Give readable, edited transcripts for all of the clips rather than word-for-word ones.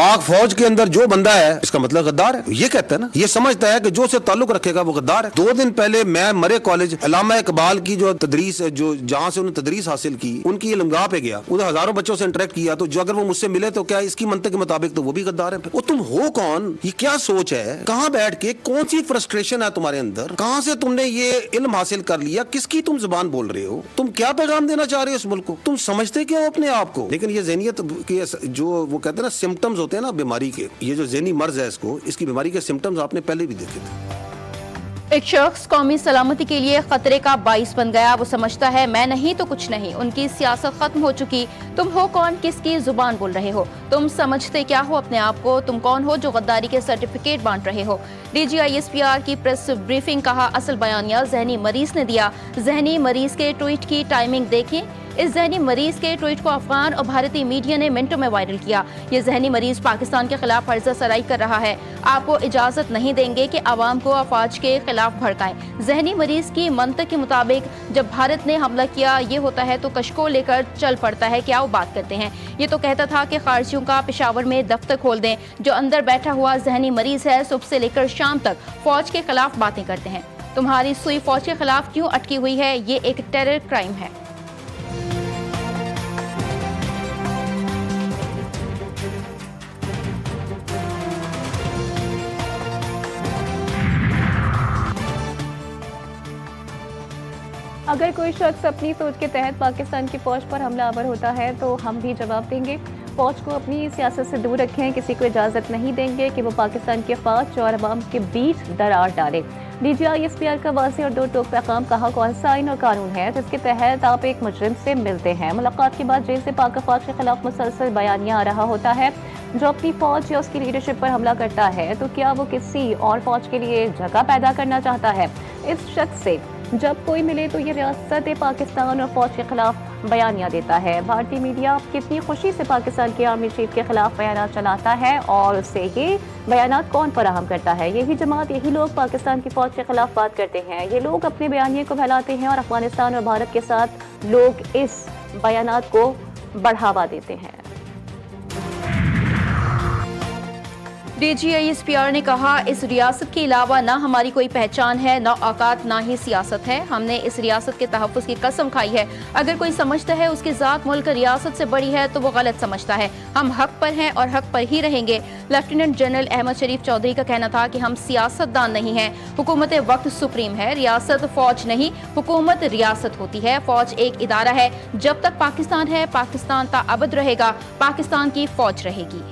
पाक फौज के अंदर जो बंदा है इसका मतलब गद्दार है, ये कहता है ना, ये समझता है कि जो से ताल्लुक रखेगा वो गद्दार है। 2 दिन पहले मैं मरे कॉलेज अल्लामा इकबाल की जो तदरीस है, जो जहाँ से उन्होंने तदरीस हासिल की, उनकी लमगाह पे गया, उधर हजारों बच्चों से इंटरेक्ट किया, तो जो अगर वो मुझसे मिले तो क्या इसकी मंतक के मुताबिक तो वो भी गद्दार है। वो तुम हो कौन, ये क्या सोच है, कहाँ बैठ के कौन सी फ्रस्ट्रेशन है तुम्हारे अंदर, कहाँ से तुमने ये इल्म हासिल कर लिया, किसकी तुम जुबान बोल रहे हो, तुम क्या पैगाम देना चाह रहे हो इस मुल्क को, तुम समझते क्या हो अपने आप को। लेकिन ये ज़हनियत के जो वो कहते हैं ना सिम्टम्स होते हैं ना बीमारी के, ये जो ज़हनी मर्ज है इसको, इसकी बीमारी के सिम्टम्स आपने पहले भी देखे थे। एक शख्स कौमी सलामती के लिए खतरे का बाइस बन गया। वो समझता है मैं नहीं तो कुछ नहीं, उनकी सियासत खत्म हो चुकी। तुम हो कौन, किसकी जुबान बोल रहे हो, तुम समझते क्या हो अपने आप को, तुम कौन हो जो गद्दारी के सर्टिफिकेट बांट रहे हो। DGISPR की प्रेस ब्रीफिंग, कहा असल बयानिया जहनी मरीज ने दिया। जहनी मरीज के ट्वीट की टाइमिंग देखें। इस जहनी मरीज के ट्वीट को अफगान और भारतीय मीडिया ने मिनटों में वायरल किया। ये जहनी मरीज पाकिस्तान के खिलाफ फर्जा सराई कर रहा है। आपको इजाजत नहीं देंगे कि आवाम को अफवाज के खिलाफ भड़काएं। जहनी मरीज की मंतक के मुताबिक जब भारत ने हमला किया ये होता है तो कशको लेकर चल पड़ता है। क्या वो बात करते हैं, ये तो कहता था कि खारजियों का पेशावर में दफ्तर खोल दें। जो अंदर बैठा हुआ जहनी मरीज है सुबह से लेकर शाम तक फौज के खिलाफ बातें करते हैं। तुम्हारी सुई फौज के खिलाफ क्यों अटकी हुई है, ये एक टेरर क्राइम है। अगर कोई शख्स अपनी सोच के तहत पाकिस्तान की फौज पर हमलावर होता है तो हम भी जवाब देंगे। फौज को अपनी सियासत से दूर रखें, किसी को इजाज़त नहीं देंगे कि वो पाकिस्तान के फौज और अवाम के बीच दरार डाले। DGISPR का वाज़ेह और दो टोक पैगाम, कहा कौन सा आइन और कानून है जिसके तहत आप एक मुजरिम से मिलते हैं। मुलाकात के बाद जेल से पाक फौज के खिलाफ मुसलसल बयानिया आ रहा होता है। जो अपनी फौज या उसकी लीडरशिप पर हमला करता है तो क्या वो किसी और फौज के लिए जगह पैदा करना चाहता है। इस शख्स से जब कोई मिले तो ये रियासत पाकिस्तान और फौज के खिलाफ बयानिया देता है। भारतीय मीडिया कितनी खुशी से पाकिस्तान के आर्मी चीफ के खिलाफ बयान चलाता है और उससे ये बयान कौन फराहम करता है। यही जमात, यही लोग पाकिस्तान की फौज के खिलाफ बात करते हैं। ये लोग अपने बयानिए को फैलाते हैं और अफगानिस्तान और भारत के साथ लोग इस बयानात को बढ़ावा देते हैं। DGISPR ने कहा इस रियासत के अलावा ना हमारी कोई पहचान है, ना औकात, ना ही सियासत है। हमने इस रियासत के तहफ़्फ़ुज़ की कसम खाई है। अगर कोई समझता है उसकी ज़ात मुल्क रियासत से बड़ी है तो वो गलत समझता है। हम हक पर हैं और हक पर ही रहेंगे। लेफ्टिनेंट जनरल अहमद शरीफ चौधरी का कहना था कि हम सियासतदान नहीं हैं। हुकूमत वक्त सुप्रीम है, रियासत फौज नहीं, हुकूमत रियासत होती है। फौज एक इदारा है। जब तक पाकिस्तान है पाकिस्तान ताअबद रहेगा, पाकिस्तान की फौज रहेगी।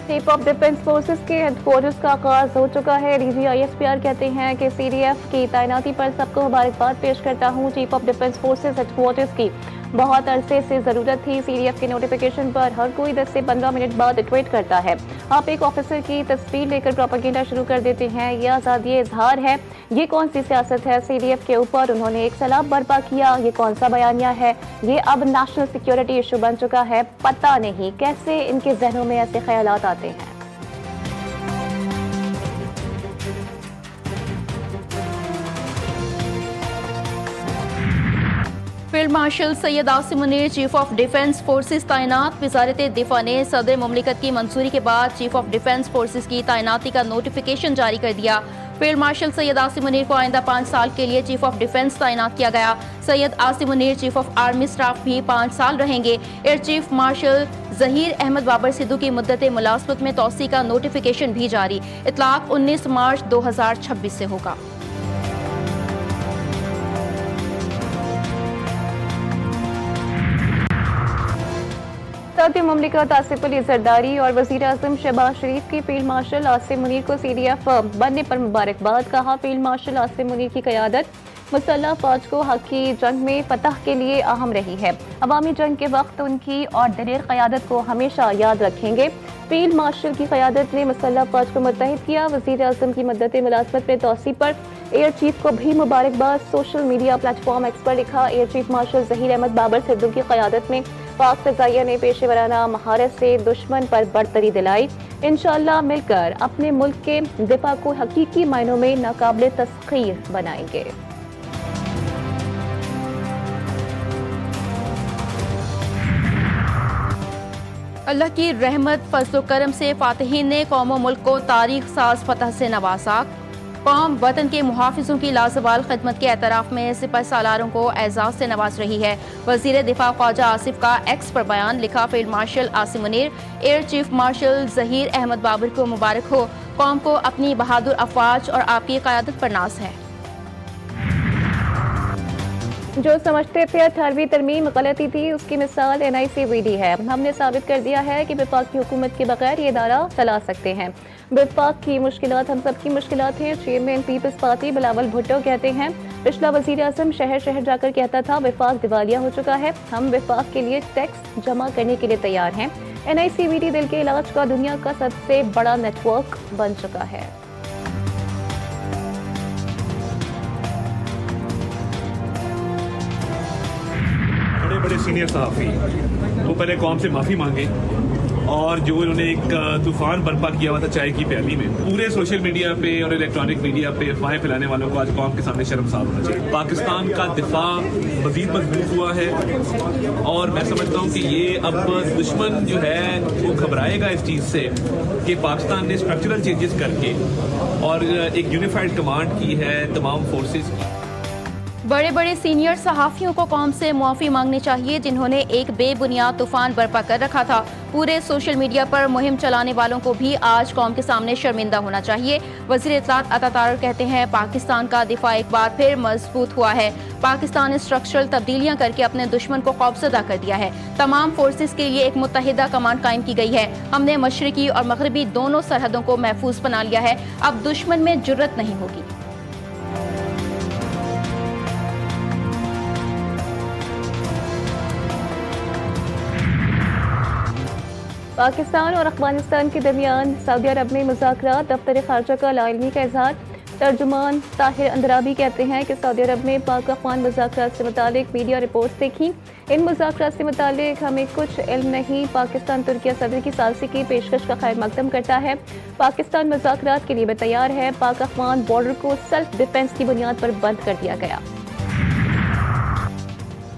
चीफ ऑफ डिफेंस फोर्सेस के हेडक्वार्टर्स का आगाज हो चुका है। DGISPR कहते हैं कि CDF की तैनाती पर सबको मुबारकबाद पेश करता हूँ। Chief of defence forces headquarters की बहुत अरसे से ज़रूरत थी। CDF के नोटिफिकेशन पर हर कोई 10 से 15 मिनट बाद ट्वीट करता है। आप एक ऑफिसर की तस्वीर लेकर प्रोपेगेंडा शुरू कर देते हैं। यह आज़ादी इजहार है, ये कौन सी सियासत है। CDF के ऊपर उन्होंने एक सैलाब बर्पा किया, ये कौन सा बयानिया है। ये अब नेशनल सिक्योरिटी इशू बन चुका है। पता नहीं कैसे इनके जहनों में ऐसे ख्यालात आते हैं। Field marshal Syed Asim Munir chief of defence forces तैनात। वजारत दिफा ने सदर मुमलिकत की मंजूरी के बाद चीफ ऑफ डिफेंस फोर्सेस की तैनाती का नोटिफिकेशन जारी कर दिया। फील्ड मार्शल सैयद आसिम मुनीर को आइंदा 5 साल के लिए चीफ ऑफ डिफेंस तैनात किया गया। Syed Asim Munir chief of army staff भी 5 साल रहेंगे। Air chief marshal Zaheer Ahmed Babar Sidhu की मुद्दत मुलाजमत में तौसी का नोटिफिकेशन भी जारी। इतलाक 19 मार्च 2026 से होगा। सदर मुमलिकत आसिफ अली जरदारी और वज़ीर आज़म शहबाज शरीफ की फील्ड मार्शल आसिम मुनीर को CDF बनने पर मुबारकबाद। कहा फील्ड मार्शल आसिम मुनीर की क़यादत मुसल्लह फौज को हक की जंग में फतह के लिए अहम रही है। अवामी जंग के वक्त उनकी और दलेर क़यादत को हमेशा याद रखेंगे। फील्ड मार्शल की क़यादत ने मुसल्लह फौज को मुत्तहिद किया। वज़ीर आज़म की मुद्दत मुलाज़मत में तौसी पर एयर चीफ को भी मुबारकबाद। सोशल मीडिया प्लेटफॉर्म एक्स पर लिखा air chief marshal Zaheer Ahmed Babar Sidhu की क़यादत में पाक फ़िज़ाइया ने पेशेवराना महारत से दुश्मन पर बरतरी दिलाई। इंशाअल्लाह मिलकर अपने मुल्क के दिफा को हकीकी मायनों में नाकाबिले तस्खीर बनाएंगे। अल्लाह की रहमत फजल करम से फातिहीन ने कौम और मुल्क को तारीख साज फतह से नवाजा। कौम वतन के मुहाफिजों की लाजवाल खिदमत के एतराफ़ में सिपह सालारों को एजाज से नवाज रही है। वजीर दिफा ख्वाजा आसिफ का एक्स पर बयान, लिखा field marshal Asim Munir, air chief marshal Zaheer Ahmed Babar को मुबारक हो। कौम को अपनी बहादुर अफवाज और आपकी क़यादत पर नाज है। जो समझते थे 18वीं तरमीम गलती थी, उसकी मिसाल NICVD है। हमने साबित कर दिया है कि वफाक की हुकूमत के बगैर ये इदारा चला सकते हैं। वफाक की मुश्किलात हम सब की मुश्किलात हैं। चेयरमैन पीपल्स पार्टी बिलावल भुट्टो कहते हैं, पिछला वजीर आज़म शहर शहर जाकर कहता था वफाक दिवालिया हो चुका है। हम वफाक के लिए टैक्स जमा करने के लिए तैयार हैं। NICVD दिल के इलाज का दुनिया का सबसे बड़ा नेटवर्क बन चुका है। बड़े बड़े सीनियर सहाफ़ी वो पहले कौम से माफ़ी मांगे, और जो उन्होंने एक तूफान बर्पा किया हुआ था चाय की प्याली में, पूरे सोशल मीडिया पे और इलेक्ट्रॉनिक मीडिया पे अफवाहें फैलाने वालों को आज कौम के सामने शर्मसार होना चाहिए। पाकिस्तान का दिफा मजीद मजबूत हुआ है और मैं समझता हूँ कि ये अब दुश्मन जो है वो घबराएगा इस चीज़ से कि पाकिस्तान ने स्ट्रक्चरल चेंजेस करके और एक यूनिफाइड कमांड की है तमाम फोर्सेस की। बड़े बड़े सीनियर सहाफ़ियों को कौम से मुआफ़ी मांगनी चाहिए जिन्होंने एक बेबुनियाद तूफान बर्पा कर रखा था। पूरे सोशल मीडिया पर मुहिम चलाने वालों को भी आज कौम के सामने शर्मिंदा होना चाहिए। वज़ीर इत्तलात अता तारर कहते हैं, पाकिस्तान का दिफा एक बार फिर मजबूत हुआ है। पाकिस्तान ने स्ट्रक्चरल तब्दीलियां करके अपने दुश्मन को खौफजदा कर दिया है। तमाम फोर्सेस के लिए एक मुत्तहिदा कमांड कायम की गई है। हमने मशरकी और मगरबी दोनों सरहदों को महफूज बना लिया है। अब दुश्मन में जुर्रत नहीं होगी। पाकिस्तान और अफगानिस्तान के दरमियान सऊदी अरब में मुज़ाकरात, दफ्तर खारजा का लाइलमी का इजहार। तर्जुमान ताहिर अंदराबी कहते हैं कि सऊदी अरब में पाक अफगान मुज़ाकरात से मुतालिक मीडिया रिपोर्ट्स देखी। इन मुज़ाकरात से मुतालिक हमें कुछ इल्म नहीं। पाकिस्तान तुर्किया सदर की सालसी की पेशकश का खैर मकदम करता है। पाकिस्तान मुज़ाकरात के लिए भी तैयार है। पाक अफगान बॉर्डर को सेल्फ डिफेंस की बुनियाद पर बंद कर दिया गया।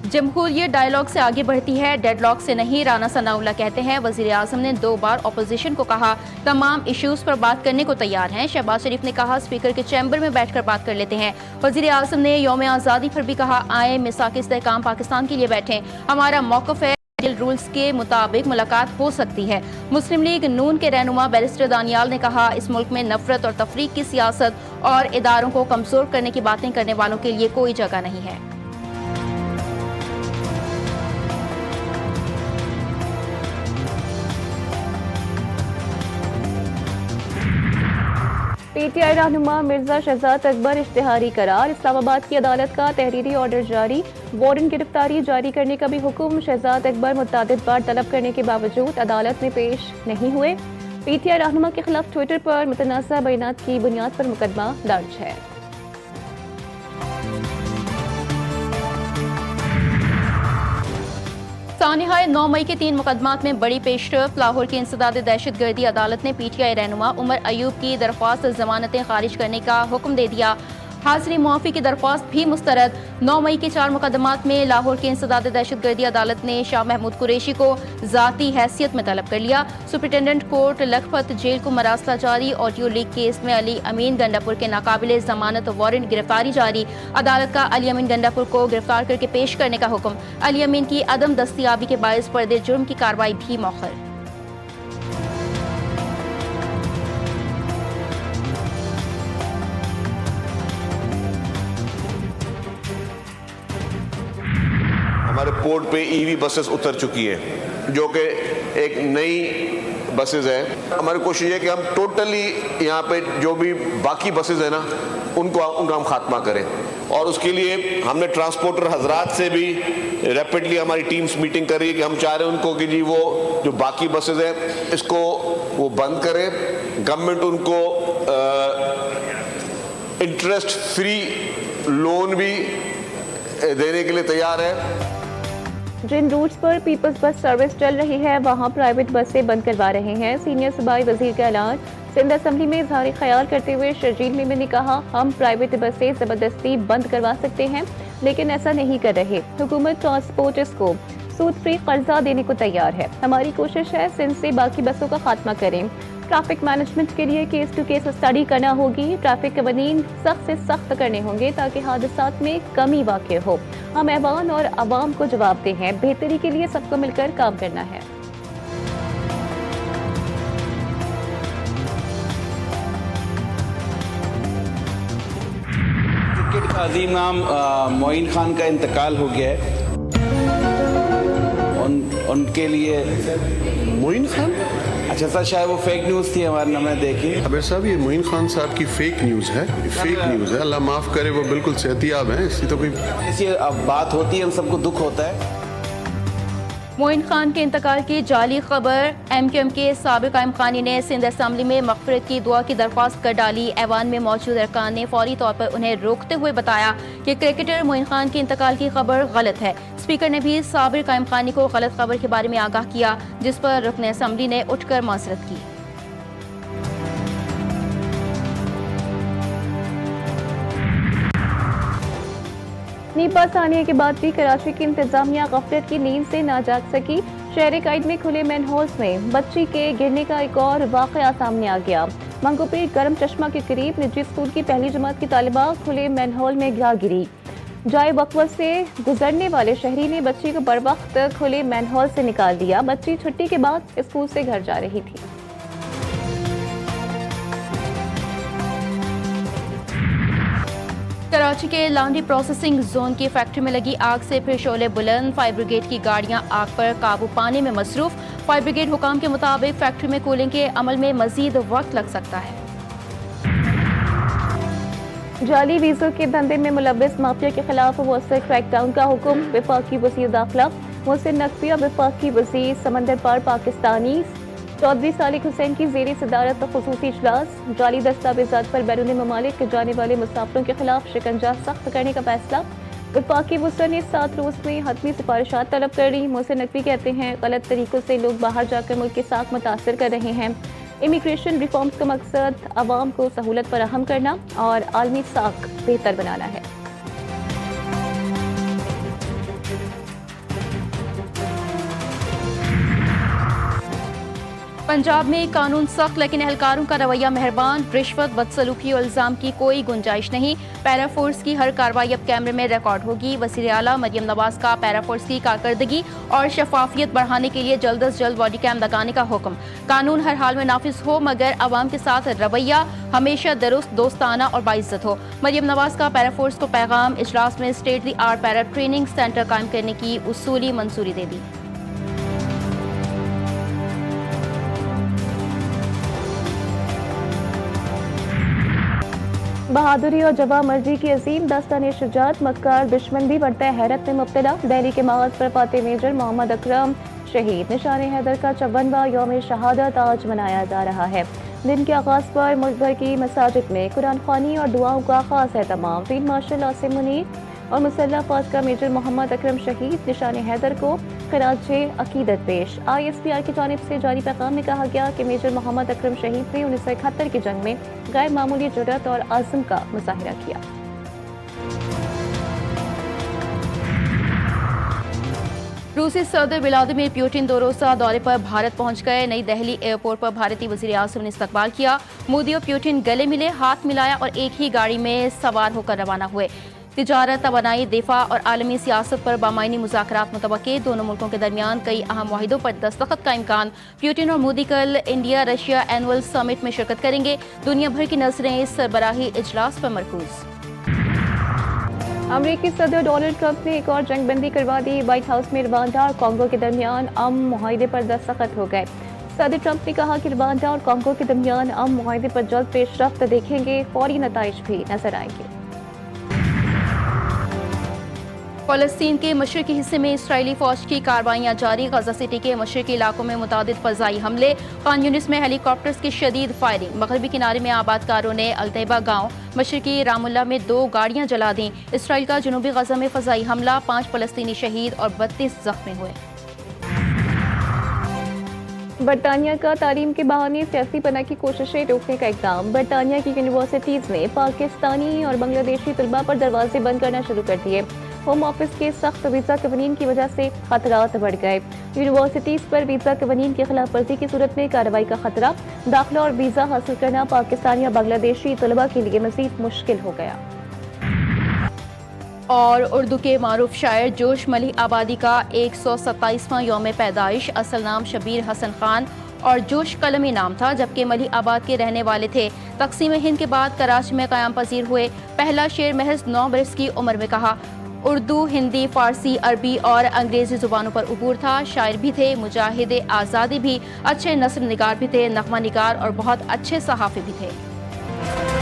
जमहूरियत डायलॉग से आगे बढ़ती है, डेडलॉक से नहीं। राना सनाउल्लाह कहते हैं, वजीर आज़म ने 2 बार अपोजिशन को कहा तमाम इश्यूज पर बात करने को तैयार हैं। शहबाज शरीफ ने कहा स्पीकर के चैम्बर में बैठकर बात कर लेते हैं। वजीर आज़म ने यौम आज़ादी पर भी कहा आए मिसाक इस्तेहकाम पाकिस्तान के लिए बैठें, हमारा मौक़िफ़ है, रूल्स के मुताबिक मुलाकात हो सकती है। मुस्लिम लीग नून के रहनुमा बैरिस्टर दानियाल ने कहा इस मुल्क में नफरत और तफरीक की सियासत और इदारों को कमजोर करने की बातें करने वालों के लिए कोई जगह नहीं है। PTI रहनुमा मिर्जा शहजाद अकबर इश्तिहारी करार। इस्लामाबाद की अदालत का तहरीरी ऑर्डर जारी, वारंट गिरफ्तारी जारी करने का भी हुक्म। शहजाद अकबर मुतअद्दिद बार तलब करने के बावजूद अदालत में पेश नहीं हुए। PTI रहनुमा के खिलाफ ट्विटर पर मुतनाज़ा बयानात की बुनियाद पर मुकदमा दर्ज है। सानिहाय 9 मई के 3 मुकदमात में बड़ी पेशरफ। लाहौर की इंसदाद दहशतगर्दी अदालत ने PTI रहनुमा उमर अयूब की दरख्वास्त जमानतें खारिज करने का हुक्म दे दिया। हाजिरी मुआफ़ी की दरख्वास्त भी मुस्तरद। 9 मई के 4 मुकदमात में लाहौर की इंसदाद दहशतगर्दी अदालत ने शाह महमूद कुरैशी को ज़ाती हैसियत में तलब कर लिया। सुप्रिटेंडेंट कोर्ट लखपत जेल को मरासला जारी। ऑडियो लीक केस में अली अमीन गंडापुर के नाकाबिले जमानत वारंट गिरफ्तारी जारी। अदालत का अली अमीन गंडापुर को गिरफ्तार करके पेश करने का हुक्म। अली अमीन की अदम दस्तियाबी के बायस पर्दे जुर्म की कार्रवाई भी मौखर। हमारे पोर्ट पे EV बसेस उतर चुकी है जो कि एक नई बसेस है। हमारी कोशिश है कि हम टोटली यहाँ पे जो भी बाकी बसेस है ना उनका हम खात्मा करें, और उसके लिए हमने ट्रांसपोर्टर हजरात से भी रैपिडली हमारी टीम्स मीटिंग कर रही है कि हम चाह रहे हैं उनको कि जी वो जो बाकी बसेस है इसको वो बंद करें। गवर्नमेंट उनको इंटरेस्ट फ्री लोन भी देने के लिए तैयार है। जिन रूट्स पर पीपल्स बस सर्विस चल रही है वहां प्राइवेट बसें बंद करवा रहे हैं। सीनियर सूबाई वजीर का ऐलान। सिंध असम्बली में इजहार ख्याल करते हुए शर्जील मीमी ने कहा हम प्राइवेट बसें जबरदस्ती बंद करवा सकते हैं लेकिन ऐसा नहीं कर रहे। हुकूमत ट्रांसपोर्टर्स को सूद फ्री कर्जा देने को तैयार है। हमारी कोशिश है सिंध से बाकी बसों का खात्मा करें। ट्रैफिक मैनेजमेंट के लिए केस टू केस स्टडी करना होगी। ट्रैफिक कवानीन सख्त से सख्त करने होंगे ताकि हादसात में कमी वाक़ हो। हम ऐवान और आवाम को जवाब दे हैं। बेहतरी के लिए सबको मिलकर काम करना है। क्रिकेट का अजीम नाम मोइन खान का इंतकाल हो गया है। उनके लिए मोइन खान? अच्छा सर, शायद वो फेक न्यूज़ थी हमारे नाम में देखी। अबे साहब, ये मोइन खान साहब की फेक न्यूज़ है। फेक न्यूज़ है, अल्लाह माफ़ करे, वो बिल्कुल सेहतियाब हैं। इसकी तो कोई ऐसी अब बात होती है, हम सबको दुख होता है। मोइन खान के इंतकाल की जाली खबर। MQM के साबिक कायम-खानी ने सिंध असम्बली में मग़फ़िरत की दुआ की दरख्वास्त कर डाली। ऐवान में मौजूद अरकान ने फौरी तौर पर उन्हें रोकते हुए बताया कि क्रिकेटर मोइन खान के इंतकाल की खबर गलत है। स्पीकर ने भी साबिक कायम-खानी को गलत खबर के बारे में आगाह किया, जिस पर रुकन असम्बली ने उठकर माज़रत की। नीपा सानिया के बाद भी कराची की इंतजामिया गफलत की नींद से ना जाग सकी। शहर काइद में खुले मैनहोल्स में बच्ची के गिरने का एक और वाकया सामने आ गया। मंगोपीर गरम चश्मा के करीब निजी स्कूल की पहली जमात की तालिबा खुले मैनहोल में गिरा गिरी। जाए वक्त से गुजरने वाले शहरी ने बच्ची को बर वक्त खुले मैनहोल से निकाल दिया। बच्ची छुट्टी के बाद स्कूल से घर जा रही थी। कराची के लांड्री प्रोसेसिंग जोन की फैक्ट्री में लगी आग से फिर शोले बुलंद। फायर ब्रिगेड की गाड़ियां आग पर काबू पाने में मसरूफ। फायर ब्रिगेड हुकाम के मुताबिक फैक्ट्री में कूलिंग के अमल में मजीद वक्त लग सकता है। जाली वीज़ों के धंधे में मुलव्विस माफिया के खिलाफ मुअस्सर क्रैकडाउन का हुक्म। वफाकी वज़ीर दाखिला मोहसिन नकवी और वफाकी वज़ीर समंदर पार पाकिस्तानी चौधरी सालिक हुसैन की ज़ेर सदारत ख़ुसूसी इजलास। जाली दस्तावेज़ात पर बैरून ममालिक जाने वाले मुसाफिरों के खिलाफ शिकंजा सख्त करने का फैसला। वफाकी वज़ीर ने 7 रोज़ में हतमी सिफारिशात तलब कर ली। मोहसिन नकवी कहते हैं गलत तरीकों से लोग बाहर जाकर मुल्क की साख मुतासर कर रहे हैं। इमिग्रेशन रिफॉर्म्स का मकसद आवाम को सहूलत फराहम करना और आलमी साख बेहतर बनाना है। पंजाब में कानून सख्त लेकिन एहलकारों का रवैया मेहरबान। रिश्वत, बदसलूकी और इल्जाम की कोई गुंजाइश नहीं। पैरा फोर्स की हर कार्रवाई अब कैमरे में रिकॉर्ड होगी। वज़ीर आला मरियम नवाज का पैरा फोर्स की कारकर्दगी और शफाफियत बढ़ाने के लिए जल्द अज जल्द बॉडी कैम लगाने का हुक्म। कानून हर हाल में नाफिज हो मगर अवाम के साथ रवैया हमेशा दुरुस्त, दोस्ताना और बाइज्जत हो। मरियम नवाज का पैरा फोर्स को पैगाम। इजलास में state the art para training centre कायम करने की उसूली मंजूरी दे दी। बहादुरी और जवा मर्जी की अजीम दास्तान शुजात मक्कार दुश्मन भी बढ़ता है हैरत में मुब्तला। दिल्ली के माज पर फाते मेजर मोहम्मद अकरम शहीद। निशान हैदर का 54वां यौम शहादत आज मनाया जा रहा है। दिन के आगाज पर मुल्क भर की मसाजिद में कुरान ख्वानी और दुआओं का खास एहतमाम। फील्ड मार्शल आसिम मुनीर और मुसल्लह फौज का मेजर मोहम्मद अकरम शहीद। निशान हैदर को खराजे अकीदत पेश। ISPR की जानिब से जारी पैगाम में कहा गया कि मेजर मोहम्मद अकरम शहीद ने 1971 की जंग में गैर मामूली जुर्रत और आज़म का मुजाहिरा किया। रूसी सदर व्लादिमीर पुतिन 2 रोज़ा दौरे पर भारत पहुंच गए। नई दिल्ली एयरपोर्ट पर भारतीय वज़ीर आज़म ने इस्तकबाल किया। मोदी और पुतिन गले मिले, हाथ मिलाया और एक ही गाड़ी में सवार होकर रवाना हुए। तिजारत, तवानाई, दिफा और आलमी सियासत पर बामायनी मुज़ाकरात मुतवक्के। दोनों मुल्कों के दरमियान कई अहम मुआहिदों पर दस्तखत का इम्कान। पुतिन और मोदी कल इंडिया रशिया एनुअल समिट में शिरकत करेंगे। दुनिया भर की नजरें इस सरबराही इजलास पर मरकूज। अमेरिकी सदर डोनाल्ड ट्रंप ने एक और जंगबंदी करवा दी। व्हाइट हाउस में रवांडा और कांगो के दरमियान अमन मुआहिदे पर दस्तखत हो गए। सदर ट्रंप ने कहा कि रवांडा और कांगो के दरमियान अमन मुआहिदे पर जल्द पेशरफ्त देखेंगे। फौरी नताइज भी नजर आएंगे। फ़लस्तीन के मशरकी हिस्से में इसराइली फौज की कार्रवाइयाँ जारी। गजा सिटी के मशरकी इलाकों में मुतादिद फ़ज़ाई हमले। खान यूनिस में हेलीकॉप्टर्स की शदीद फायरिंग। मगरबी किनारे में आबादकारों ने अल्तैबा गाँव, मशरकी रामुल्ला में 2 गाड़ियाँ जला दी। इसराइल का जनूबी गजा में फ़ज़ाई हमला, 5 फ़लस्तीनी शहीद और 32 जख्मी हुए। बरतानिया का तालीम के बहाने सियासी पनाह की कोशिशें रोकने का इक़दाम। बरतानिया की यूनिवर्सिटीज़ ने पाकिस्तानी और बांग्लादेशी तलबा पर दरवाजे बंद करना शुरू कर दिए। होम ऑफिस के सख्त वीज़ा कवानीन की वजह से खतरात बढ़ गए। यूनिवर्सिटीज़ पर वीज़ा कवानीन की खिलाफ वर्जी की सूरत में कार्रवाई का खतरा। दाखिला और वीज़ा हासिल करना पाकिस्तानी और बांग्लादेशी तलबा के लिए मज़ीद मुश्किल हो गया। और उर्दू के मारूफ शायर जोश मलिह आबादी का 127वां यौम पैदाइश। असल नाम शबीर हसन खान और जोश कलमी नाम था, जबकि मलिह आबाद के रहने वाले थे। तकसीम हिंद के बाद कराची में क़याम पजीर हुए। पहला शेर महज 9 बरस की उम्र में कहा। उर्दू, हिंदी, फारसी, अरबी और अंग्रेज़ी ज़ुबानों पर उबूर था। शायर भी थे, मुजाहिद आज़ादी भी, अच्छे नस्र निगार भी थे, नग़मा निगार और बहुत अच्छे सहाफ़ी भी थे।